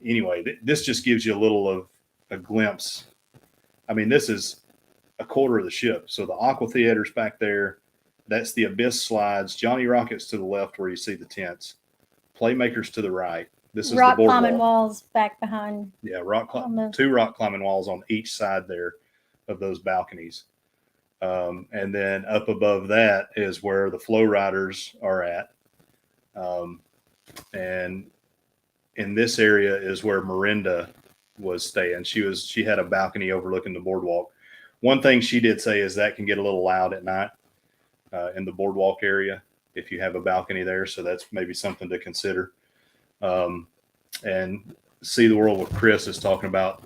anyway, this just gives you a little of a glimpse. I mean, this is a quarter of the ship. So the Aqua Theater's back there. That's the Abyss slides. Johnny Rockets to the left where you see the tents. Playmakers to the right. This is rock the boardwalk. climbing walls back behind. Yeah, two rock climbing walls on each side there of those balconies. And then up above that is where the flow riders are at. And in this area is where Miranda was staying. She had a balcony overlooking the boardwalk. One thing she did say is that can get a little loud at night in the boardwalk area if you have a balcony there. So that's maybe something to consider. And See the World with Chris is talking about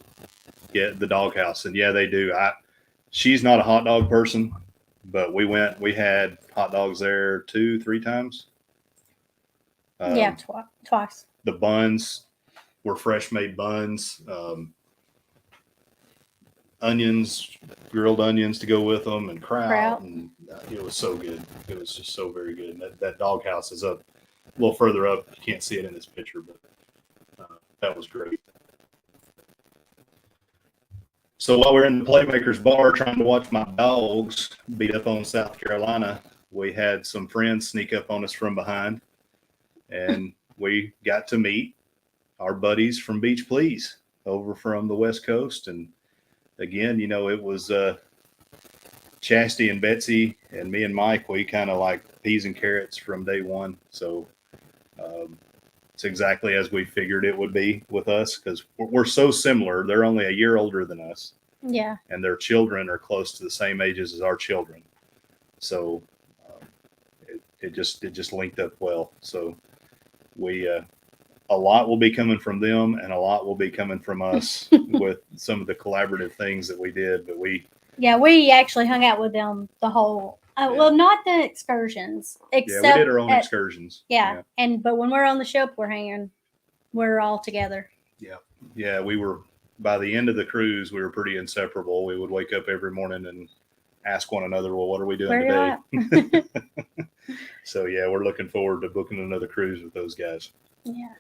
the doghouse. And yeah, they do. She's not a hot dog person, but we had hot dogs there 2-3 times. Yeah, twice. The buns were fresh made buns, onions, grilled onions to go with them, and kraut. And it was so good. It was just so very good. And that doghouse is up a little further up. You can't see it in this picture, but that was great. So while we're in the Playmakers bar trying to watch my dogs beat up on South Carolina, we had some friends sneak up on us from behind, and we got to meet our buddies from Beach Please over from the West Coast. And again, you know, it was Chastity and Betsy and me and Mike. We kind of like peas and carrots from day one. So it's exactly as we figured it would be with us because we're so similar. They're only a year older than us. Yeah. And their children are close to the same ages as our children. So it just linked up well. So we a lot will be coming from them and a lot will be coming from us with some of the collaborative things that we did. But we actually hung out with them the whole well, not the excursions, except we did our own excursions. But when we're on the ship, we're all together. Yeah, we were, by the end of the cruise, we were pretty inseparable. We would wake up every morning and ask one another, well, what are we doing today? So yeah, we're looking forward to booking another cruise with those guys. Yeah.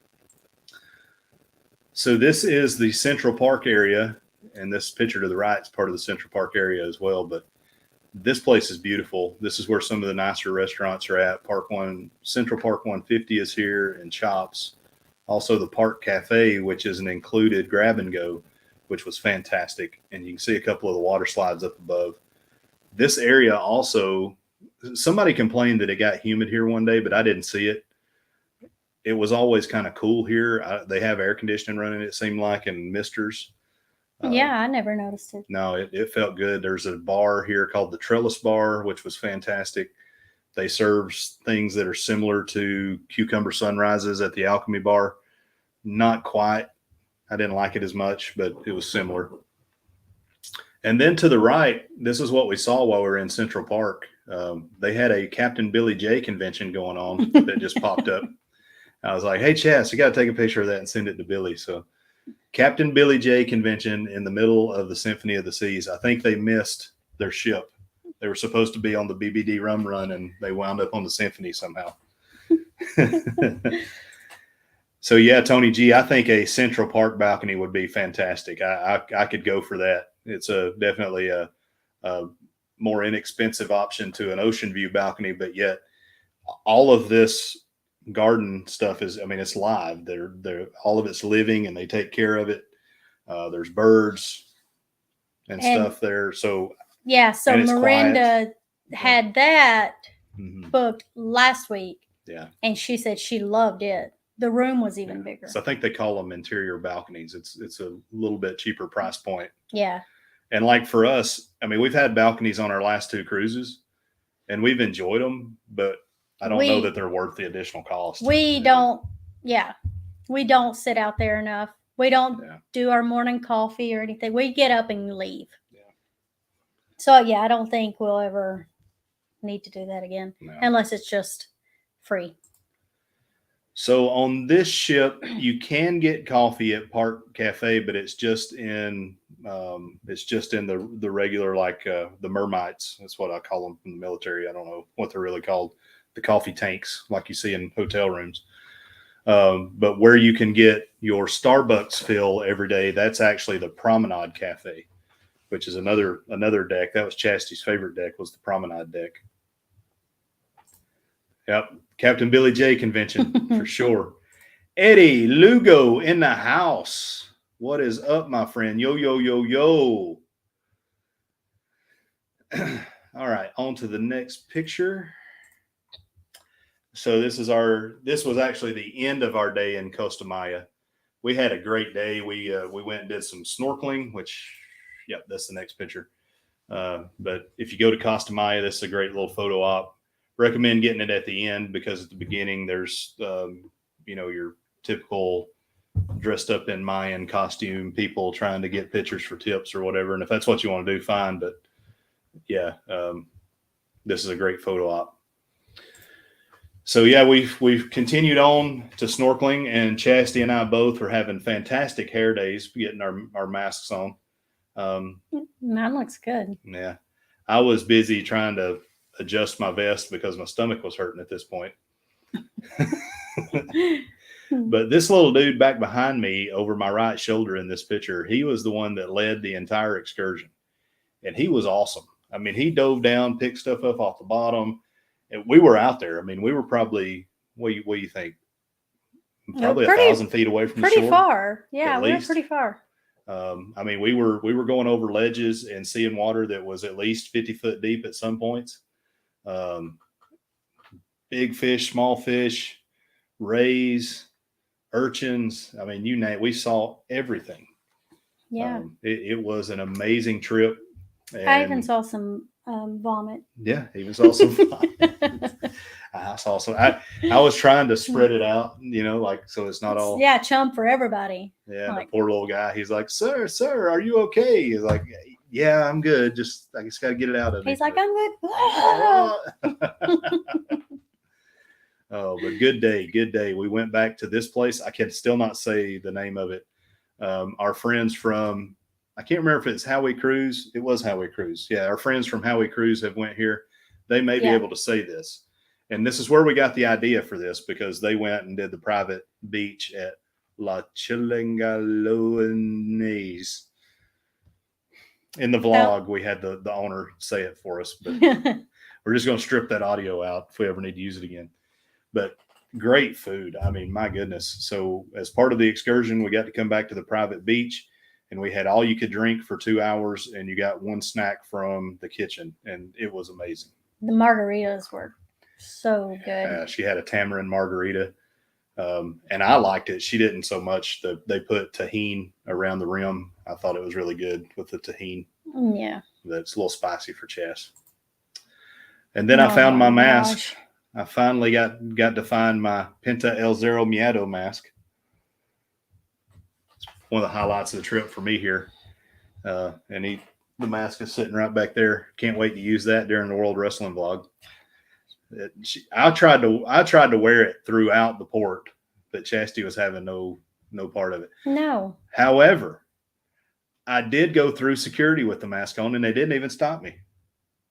So this is the Central Park area, and this picture to the right is part of the Central Park area as well. But this place is beautiful. This is where some of the nicer restaurants are at. Central Park 150 is here, and Chops. Also the Park Cafe, which is an included grab and go, which was fantastic. And you can see a couple of the water slides up above. This area also, somebody complained that it got humid here one day, but I didn't see it. It was always kind of cool here. They have air conditioning running, it seemed like, and misters. Yeah, I never noticed it. No, it felt good. There's a bar here called the Trellis Bar, which was fantastic. They serve things that are similar to cucumber sunrises at the Alchemy Bar. Not quite. I didn't like it as much, but it was similar. And then to the right, this is what we saw while we were in Central Park. They had a Captain Billy J convention going on that just popped up. I was like, hey, Chas, you got to take a picture of that and send it to Billy. So Captain Billy J convention in the middle of the Symphony of the Seas. I think they missed their ship. They were supposed to be on the BBD rum run, and they wound up on the Symphony somehow. So yeah, Tony G, I think a Central Park balcony would be fantastic. I could go for that. It's definitely a more inexpensive option to an ocean view balcony, but yet all of this garden stuff is, I mean, it's live. They're all of it's living, and they take care of it. There's birds and stuff there. So yeah, so Miranda had that mm-hmm. booked last week. Yeah, and she said she loved it. The room was even bigger. So I think they call them interior balconies. It's a little bit cheaper price point. Yeah. And like for us, I mean, we've had balconies on our last 2 cruises, and we've enjoyed them, but I don't know that they're worth the additional cost. We don't sit out there enough. We don't do our morning coffee or anything. We get up and leave. Yeah. So yeah, I don't think we'll ever need to do that again, unless it's just free. So on this ship, you can get coffee at Park Cafe, but it's just in the regular, like the Mermites. That's what I call them from the military. I don't know what they're really called. The coffee tanks, like you see in hotel rooms. But where you can get your Starbucks fill every day, that's actually the Promenade Cafe, which is another deck. That was Chastity's favorite deck, was the Promenade deck. Yep. Captain Billy J convention for sure. Eddie Lugo in the house. What is up, my friend? Yo, yo, yo, yo. All right, on to the next picture. So this was actually the end of our day in Costa Maya. We had a great day. We went and did some snorkeling, which, that's the next picture. But if you go to Costa Maya, this is a great little photo op. Recommend getting it at the end, because at the beginning there's your typical dressed up in Mayan costume people trying to get pictures for tips or whatever. And if that's what you want to do, fine. But this is a great photo op. So yeah, we've continued on to snorkeling, and Chastity and I both are having fantastic hair days, getting our masks on. Mine looks good. Yeah, I was busy trying to adjust my vest because my stomach was hurting at this point. But this little dude back behind me over my right shoulder in this picture, he was the one that led the entire excursion, and he was awesome. I mean, he dove down, picked stuff up off the bottom, and we were out there. I mean, we were probably, what do you think? Probably 1,000 feet away from the shore. Pretty far. Yeah, we were pretty far. I mean, we were going over ledges and seeing water that was at least 50 foot deep at some points. Big fish, small fish, rays, urchins. I mean, you name it, we saw everything. Yeah. It was an amazing trip. And I even saw some vomit. Yeah, even saw some vomit. I saw some. I was trying to spread it out, so it's not all. Yeah, chump for everybody. Yeah, the poor little guy. He's like, sir, are you okay? He's like, yeah, I'm good. I just got to get it out of me. He's like, I'm good. Oh, but good day. We went back to this place. I can still not say the name of it. Our friends from, I can't remember if it's Howie Cruise. It was Howie Cruise. Yeah, our friends from Howie Cruise have went here. They may be able to say this. And this is where we got the idea for this, because they went and did the private beach at La Chilingalones. In the vlog, we had the owner say it for us, but we're just going to strip that audio out if we ever need to use it again. But great food. I mean, my goodness. So as part of the excursion, we got to come back to the private beach, and we had all you could drink for 2 hours, and you got one snack from the kitchen, and it was amazing. The margaritas were so good. She had a tamarind margarita, and I liked it. She didn't so much. They put tahini around the rim. I thought it was really good with the tahini. Yeah. That's a little spicy for Chas. And then I found my mask. Gosh. I finally got to find my Penta El Zero Miedo mask. It's one of the highlights of the trip for me here. And the mask is sitting right back there. Can't wait to use that during the World Wrestling vlog. I tried to wear it throughout the port, but Chastity was having no part of it. No. However, I did go through security with the mask on, and they didn't even stop me.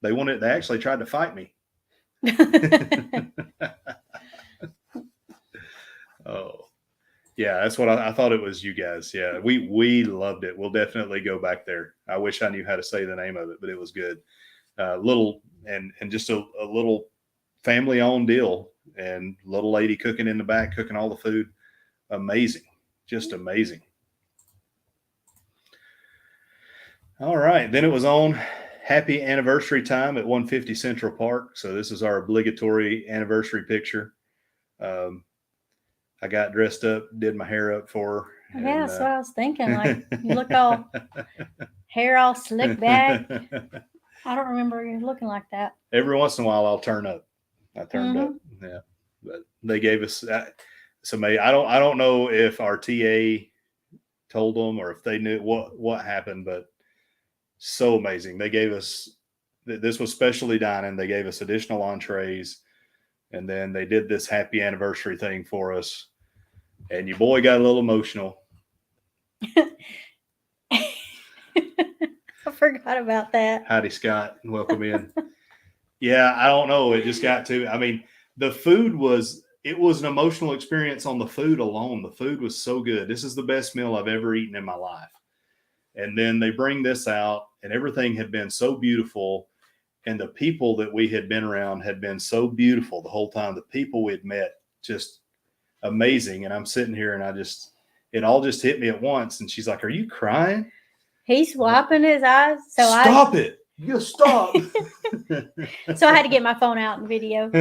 They actually tried to fight me. Oh, yeah, that's what I thought it was. You guys, yeah, we loved it. We'll definitely go back there. I wish I knew how to say the name of it, but it was good. Little and just a little family owned deal, and little lady cooking in the back, cooking all the food. Amazing, just amazing. All right, then it was on happy anniversary time at 150 Central Park. So this is our obligatory anniversary picture. I got dressed up, did my hair up for her. Yeah, that's what I was thinking. Like, you look all hair all slicked back. I don't remember you looking like that. Every once in a while, I'll turn up. I turned up, yeah. But they gave us somebody. I don't know if our TA told them or if they knew what happened, but so amazing. They gave us, this was specialty dining. They gave us additional entrees, and then they did this happy anniversary thing for us. And your boy got a little emotional. I forgot about that. Howdy, Scott. Welcome in. Yeah, I don't know. It just got to, I mean, the food it was an emotional experience on the food alone. The food was so good. This is the best meal I've ever eaten in my life. And then they bring this out, and everything had been so beautiful. And the people that we had been around had been so beautiful the whole time. The people we had met, just amazing. And I'm sitting here and it all just hit me at once. And she's like, "Are you crying?" He's wiping his eyes. So Stop it. You stop. So I had to get my phone out and video.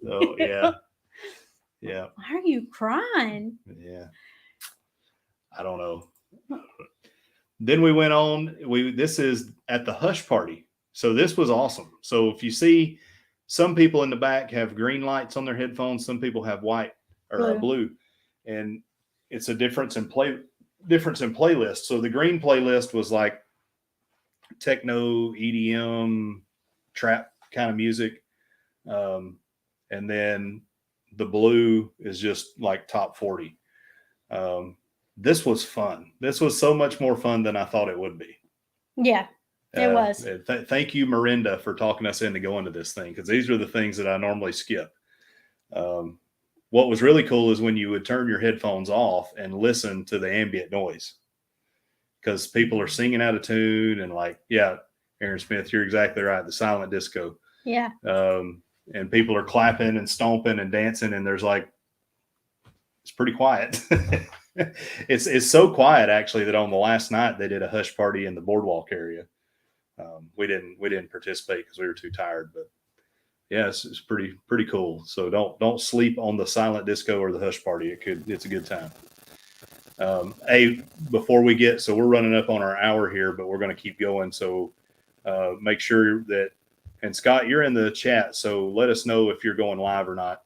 Oh, yeah. Yeah. Why are you crying? Yeah. I don't know. Then we went on. This is at the Hush Party. So this was awesome. So if you see, some people in the back have green lights on their headphones. Some people have white or blue. And it's a difference in playlist. So the green playlist was like techno, EDM, trap kind of music. And then the blue is just like top 40. This was fun. This was so much more fun than I thought it would be. Yeah, it was. Thank you, Miranda, for talking us into going to this thing, because these are the things that I normally skip. What was really cool is when you would turn your headphones off and listen to the ambient noise, because people are singing out of tune and like, yeah, Aaron Smith, you're exactly right. The silent disco. Yeah. And people are clapping and stomping and dancing, and there's like, it's pretty quiet. It's so quiet actually that on the last night they did a hush party in the boardwalk area. We didn't participate because we were too tired, but yeah, it's pretty cool. So don't sleep on the silent disco or the hush party. It's a good time. Hey, before we get, so we're running up on our hour here, but we're going to keep going. So make sure that, and Scott, you're in the chat, so let us know if you're going live or not.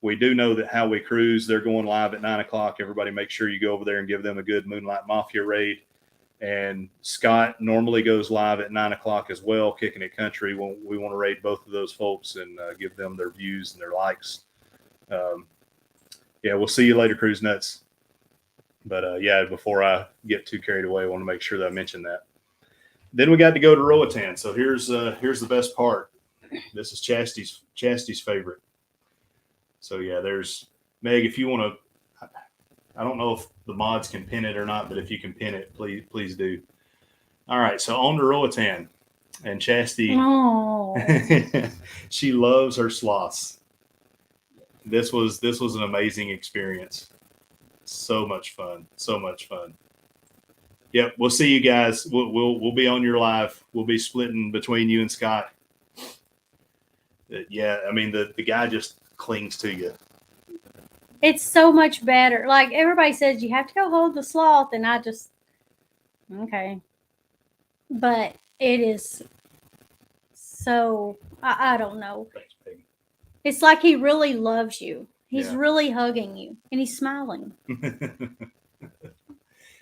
We do know that How We Cruise, they're going live at 9:00. Everybody make sure you go over there and give them a good Moonlight Mafia raid. And Scott normally goes live at 9:00 as well, Kicking It Country. We want to raid both of those folks and give them their views and their likes. Yeah, we'll see you later, Cruise Nuts. But yeah, before I get too carried away, I want to make sure that I mention that. Then we got to go to Roatan. So here's the best part. This is Chastity's favorite. So yeah, there's Meg. If you want to, I don't know if the mods can pin it or not, but if you can pin it, please do. All right, so on to Roatan, and Chastity. Oh. She loves her sloths. This was an amazing experience. So much fun. Yep, we'll see you guys. We'll be on your live. We'll be splitting between you and Scott. Yeah, I mean the guy just clings to you. It's so much better. Like everybody says, you have to go hold the sloth, and I just okay. But it is so I don't know. Thanks, Peggy. It's like he really loves you. He's really hugging you, and he's smiling.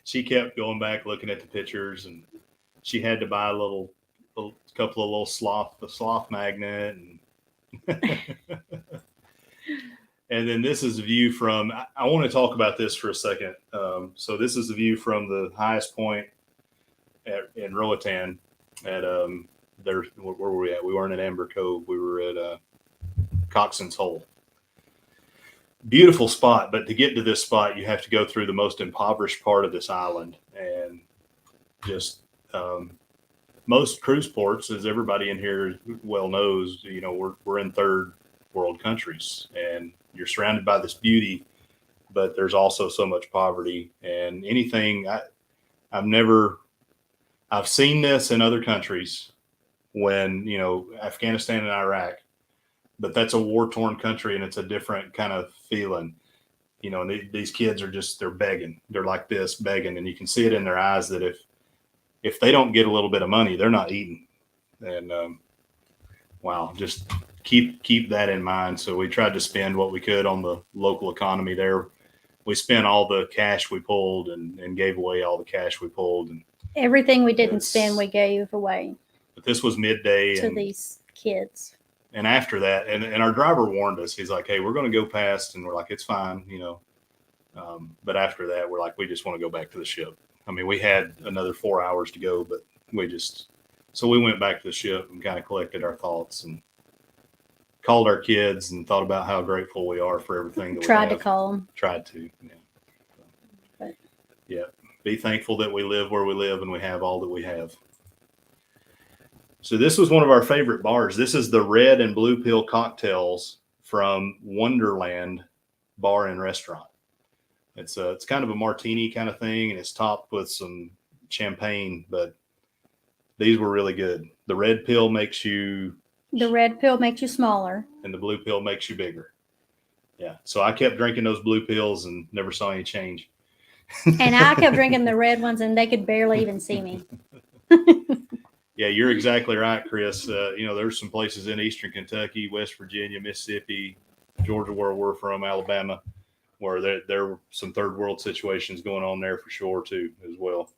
She kept going back looking at the pictures, and she had to buy a couple of little sloth magnet, and And then this is a view from, I want to talk about this for a second. So this is the view from the highest point in Roatan at, where were we at? We weren't at Amber Cove. We were at Coxon's Hole. Beautiful spot, but to get to this spot, you have to go through the most impoverished part of this island. And just most cruise ports, as everybody in here well knows, you know, we're in third world countries, and you're surrounded by this beauty, but there's also so much poverty. And anything I've seen this in other countries when, you know, Afghanistan and Iraq, but that's a war-torn country and it's a different kind of feeling, you know, and these kids are just, they're begging. They're like this begging, and you can see it in their eyes that if they don't get a little bit of money, they're not eating. And wow, just keep that in mind. So we tried to spend what we could on the local economy there. We spent all the cash we pulled and gave away all the cash we pulled. And everything we didn't spend, we gave away. But this was midday to these kids. And after that, and our driver warned us. He's like, "Hey, we're going to go past," and we're like, "It's fine," you know. But after that, we're like, we just want to go back to the ship. I mean, we had another 4 hours to go, but so we went back to the ship and kind of collected our thoughts and called our kids and thought about how grateful we are for everything that tried to call them. Tried to, yeah. But, yeah. Be thankful that we live where we live and we have all that we have. So this was one of our favorite bars. This is the Red and Blue Pill cocktails from Wonderland Bar and Restaurant. It's kind of a martini kind of thing, and it's topped with some champagne, but these were really good. The red pill makes you smaller, and the blue pill makes you bigger. Yeah. So I kept drinking those blue pills and never saw any change. And I kept drinking the red ones, and they could barely even see me. Yeah, you're exactly right, Chris. You know, there's some places in Eastern Kentucky, West Virginia, Mississippi, Georgia, where we're from, Alabama, where there were some third world situations going on there for sure too, as well.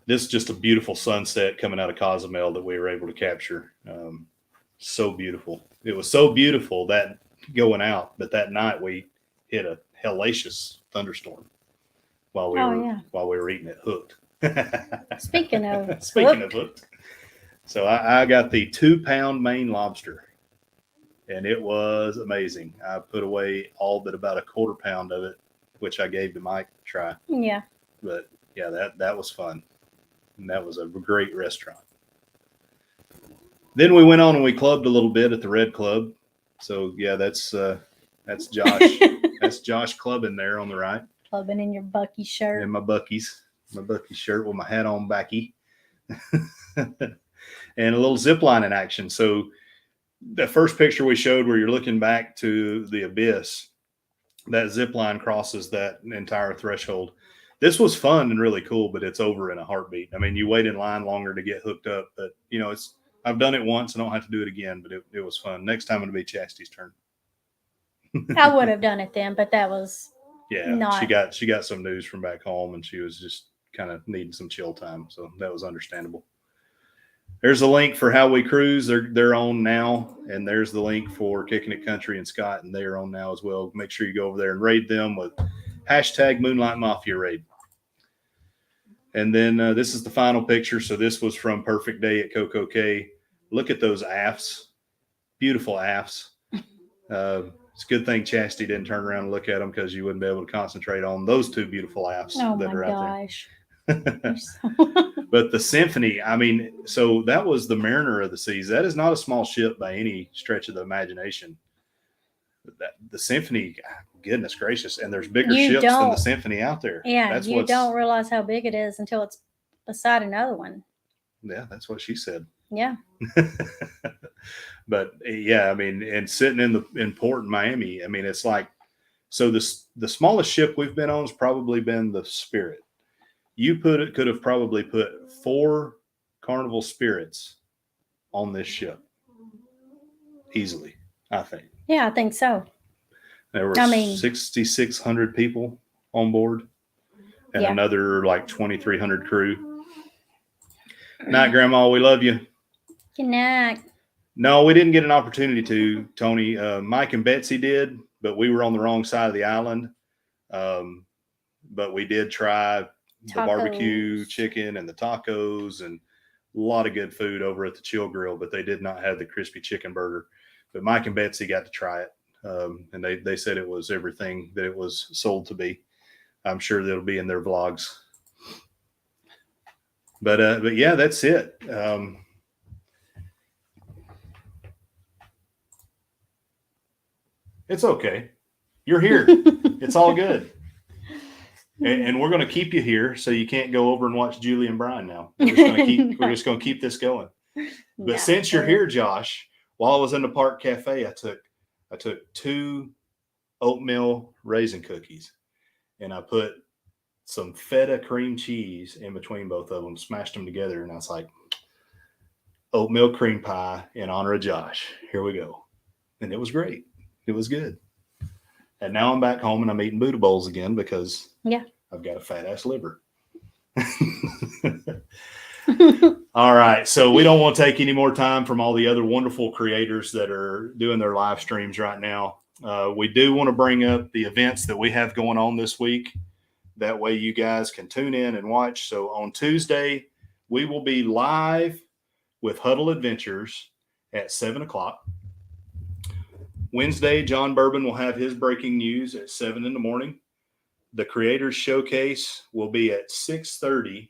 This is just a beautiful sunset coming out of Cozumel that we were able to capture. So beautiful. It was so beautiful that going out, but that night we hit a hellacious thunderstorm while we were eating it hooked. Speaking of hooked. So I got the 2-pound Maine lobster, and it was amazing. I put away all but about a 1/4 pound of it, which I gave to Mike to try. Yeah. But yeah, that was fun. And that was a great restaurant. Then we went on and we clubbed a little bit at the Red Club. So yeah, that's Josh. That's Josh clubbing there on the right. Clubbing in your Bucky shirt. In my Bucky shirt with my hat on backy. And a little zip lining action. So the first picture we showed where you're looking back to the abyss, that zip line crosses that entire threshold. This was fun and really cool, but it's over in a heartbeat. I mean, you wait in line longer to get hooked up, but you know, I've done it once. I don't have to do it again, but it was fun. Next time it'll be Chastity's turn. I would have done it then, but that was she got some news from back home, and she was just kind of needing some chill time, so that was understandable. There's a link for How We Cruise. They're on now, and there's the link for Kicking It Country and Scott, and they're on now as well. Make sure you go over there and raid them with hashtag Moonlight Mafia Raid. And then this is the final picture. So this was from Perfect Day at Coco Cay. Look at those afts, beautiful afts. It's a good thing Chastity didn't turn around and look at them, because you wouldn't be able to concentrate on those two beautiful afts that are out there. But the Symphony, I mean, so that was the Mariner of the Seas. That is not a small ship by any stretch of the imagination. The Symphony, goodness gracious, and there's bigger ships than the Symphony out there. Yeah, you don't realize how big it is until it's beside another one. Yeah, that's what she said. Yeah. But yeah, I mean, and sitting in port in Miami, I mean, it's like, so the smallest ship we've been on has probably been the Spirit. You could have probably put 4 Carnival Spirits on this ship easily, I think. Yeah, I think so. There were 6,600 people on board, and another like 2,300 crew. Night, Grandma. We love you. Good night. No, we didn't get an opportunity to, Tony. Mike and Betsy did, but we were on the wrong side of the island. But we did try the barbecue chicken and the tacos and a lot of good food over at the Chill Grill, but they did not have the crispy chicken burger. But Mike and Betsy got to try it. And they said it was everything that it was sold to be. I'm sure that'll be in their vlogs. But yeah, that's it. It's okay. You're here. It's all good. And we're going to keep you here so you can't go over and watch Julie and Brian now. We're just going to keep this going. But since you're here, Josh, while I was in the Park Cafe, I took 2 oatmeal raisin cookies and I put some feta cream cheese in between both of them, smashed them together, and I was like, oatmeal cream pie in honor of Josh. Here we go. And it was great. It was good. And now I'm back home and I'm eating Buddha bowls again because I've got a fat ass liver. All right. So we don't want to take any more time from all the other wonderful creators that are doing their live streams right now. We do want to bring up the events that we have going on this week. That way you guys can tune in and watch. So on Tuesday, we will be live with Huddle Adventures at 7 o'clock. Wednesday, John Bourbon will have his breaking news at 7 in the morning. The Creators Showcase will be at 6:30.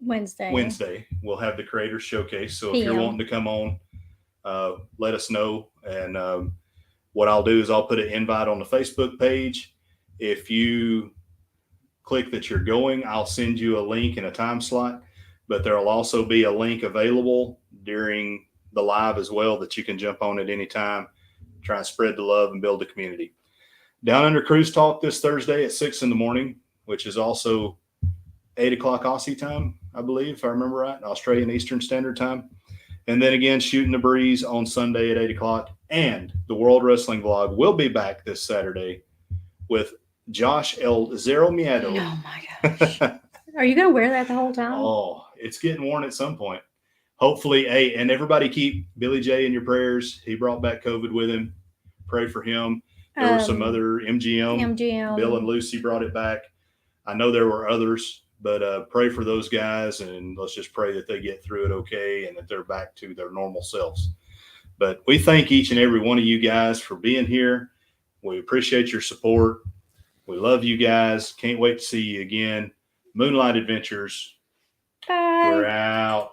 Wednesday, we'll have the Creators Showcase. So if you're wanting to come on, let us know. And what I'll do is I'll put an invite on the Facebook page. If you click that you're going, I'll send you a link and a time slot. But there will also be a link available during the live as well that you can jump on at any time. Try and spread the love and build the community. Downunder Cruise Talk this Thursday at 6 in the morning, which is also 8 o'clock Aussie time, I believe, if I remember right, Australian Eastern Standard Time. And then again, Shootin the Breeze on Sunday at 8 o'clock. And the World Wrestling Vlog will be back this Saturday with Josh El Zero Miedo. Oh my gosh. Are you going to wear that the whole time? Oh, it's getting worn at some point. Hopefully, and everybody keep Billy J in your prayers. He brought back COVID with him. Pray for him. There were some other MGM. Bill and Lucy brought it back. I know there were others, but pray for those guys, and let's just pray that they get through it okay and that they're back to their normal selves. But we thank each and every one of you guys for being here. We appreciate your support. We love you guys. Can't wait to see you again. Moonlight Adventures. Bye. We're out.